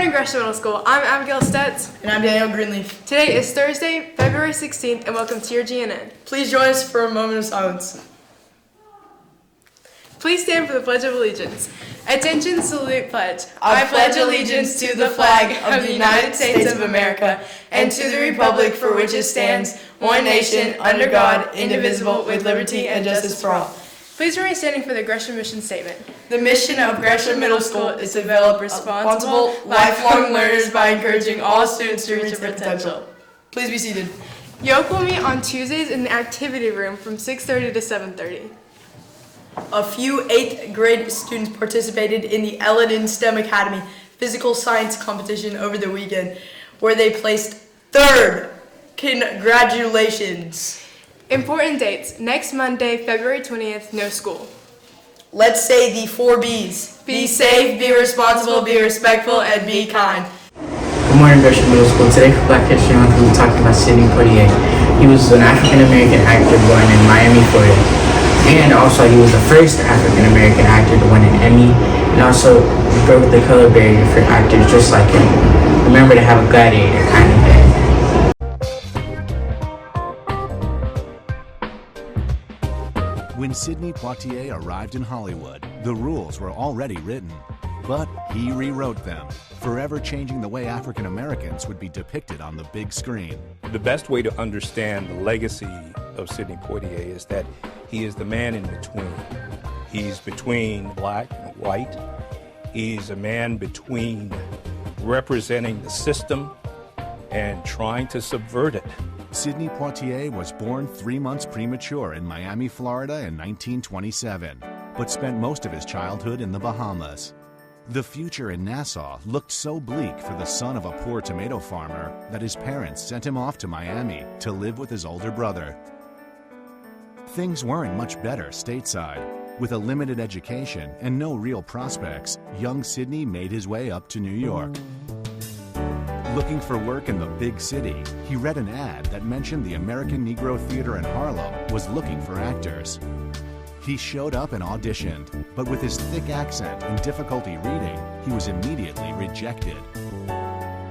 morning, Gresham Middle School. I'm Abigail Stetz. And I'm Daniel Greenleaf. Today is Thursday, February 16th, and welcome to your GNN. Please join us for a moment of silence. Please stand for the Pledge of Allegiance. Attention, salute, pledge. I pledge allegiance to the flag of the United States of America and to the republic for which it stands, one nation, under God, indivisible, with liberty and justice for all. Please remain standing for the Gresham Mission Statement. The mission of Gresham Middle School is to develop responsible, lifelong learners by encouraging all students to reach their potential. Please be seated. Yoke will meet on Tuesdays in the activity room from 6:30 to 7:30. A few 8th grade students participated in the Ellen STEM Academy physical science competition over the weekend, where they placed 3rd. Congratulations. Important dates. Next Monday, February 20th, no school. Let's say the 4 B's. Be safe, be responsible, be respectful, and be kind. Good morning, Gresham Middle School. Today for Black History Month, we'll be talking about Sidney Poitier. He was an African-American actor born in Miami, Florida. And also, he was the first African-American actor to win an Emmy, and also broke the color barrier for actors just like him. Remember to have a gladiator kind of day. When Sidney Poitier arrived in Hollywood, the rules were already written, but he rewrote them, forever changing the way African Americans would be depicted on the big screen. The best way to understand the legacy of Sidney Poitier is that he is the man in between. He's between black and white. He's a man between representing the system and trying to subvert it. Sidney Poitier was born 3 months premature in Miami, Florida in 1927, but spent most of his childhood in the Bahamas. The future in Nassau looked so bleak for the son of a poor tomato farmer that his parents sent him off to Miami to live with his older brother. Things weren't much better stateside. With a limited education and no real prospects, young Sidney made his way up to New York. Looking for work in the big city, he read an ad that mentioned the American Negro Theater in Harlem was looking for actors. He showed up and auditioned, but with his thick accent and difficulty reading, he was immediately rejected.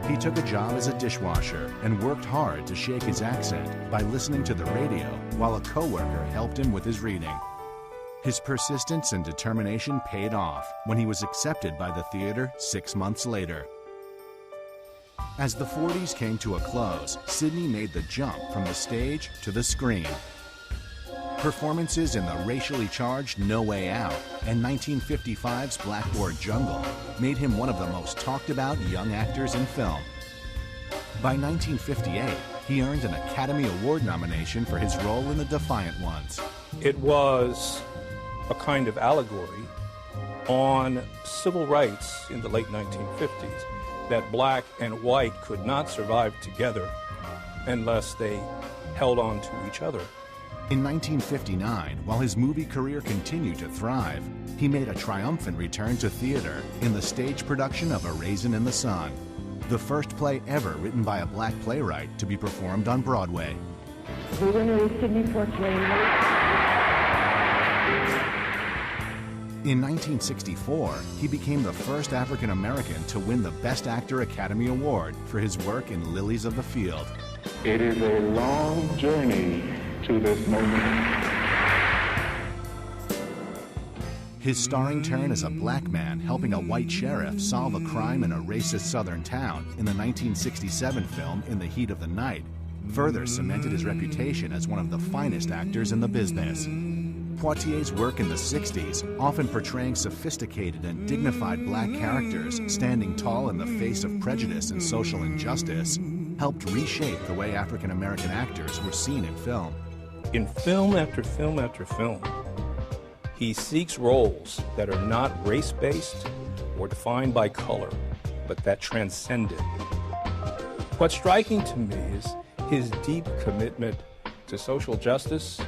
He took a job as a dishwasher and worked hard to shake his accent by listening to the radio while a coworker helped him with his reading. His persistence and determination paid off when he was accepted by the theater 6 months later. As the 40s came to a close, Sidney made the jump from the stage to the screen. Performances in the racially charged No Way Out and 1955's Blackboard Jungle made him one of the most talked about young actors in film. By 1958, he earned an Academy Award nomination for his role in The Defiant Ones. It was a kind of allegory on civil rights in the late 1950s, that black and white could not survive together unless they held on to each other. In 1959, while his movie career continued to thrive, he made a triumphant return to theater in the stage production of A Raisin in the Sun, the first play ever written by a black playwright to be performed on Broadway. The winner is Sidney Poitier. In 1964, he became the first African American to win the Best Actor Academy Award for his work in Lilies of the Field. It is a long journey to this moment. His starring turn as a black man helping a white sheriff solve a crime in a racist southern town in the 1967 film In the Heat of the Night further cemented his reputation as one of the finest actors in the business. Poitier's work in the 60s, often portraying sophisticated and dignified black characters standing tall in the face of prejudice and social injustice, helped reshape the way African American actors were seen in film. In film after film after film, he seeks roles that are not race-based or defined by color, but that transcend it. What's striking to me is his deep commitment to social justice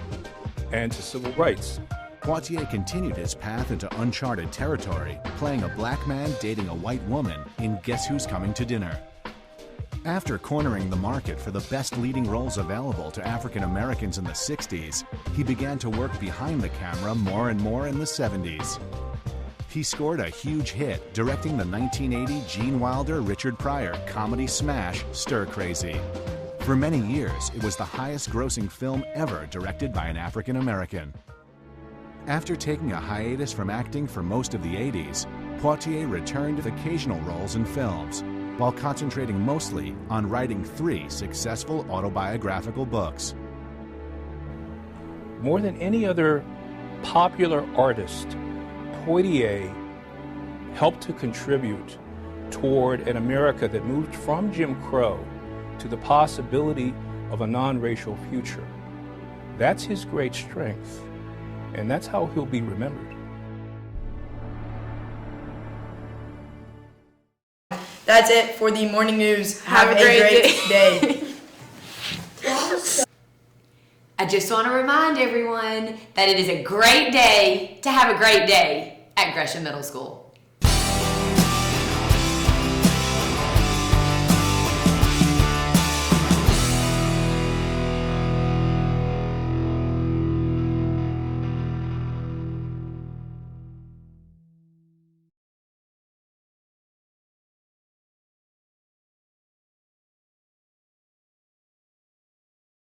and to civil rights. Poitier continued his path into uncharted territory, playing a black man dating a white woman in Guess Who's Coming to Dinner. After cornering the market for the best leading roles available to African Americans in the 60s, he began to work behind the camera more and more in the 70s. He scored a huge hit directing the 1980 Gene Wilder-Richard Pryor comedy smash Stir Crazy. For many years, it was the highest-grossing film ever directed by an African American. After taking a hiatus from acting for most of the 80s, Poitier returned with occasional roles in films, while concentrating mostly on writing 3 successful autobiographical books. More than any other popular artist, Poitier helped to contribute toward an America that moved from Jim Crow to the possibility of a non-racial future. That's his great strength, and that's how he'll be remembered. That's it for the morning news. Have a great day. I just want to remind everyone that it is a great day to have a great day at Gresham Middle School.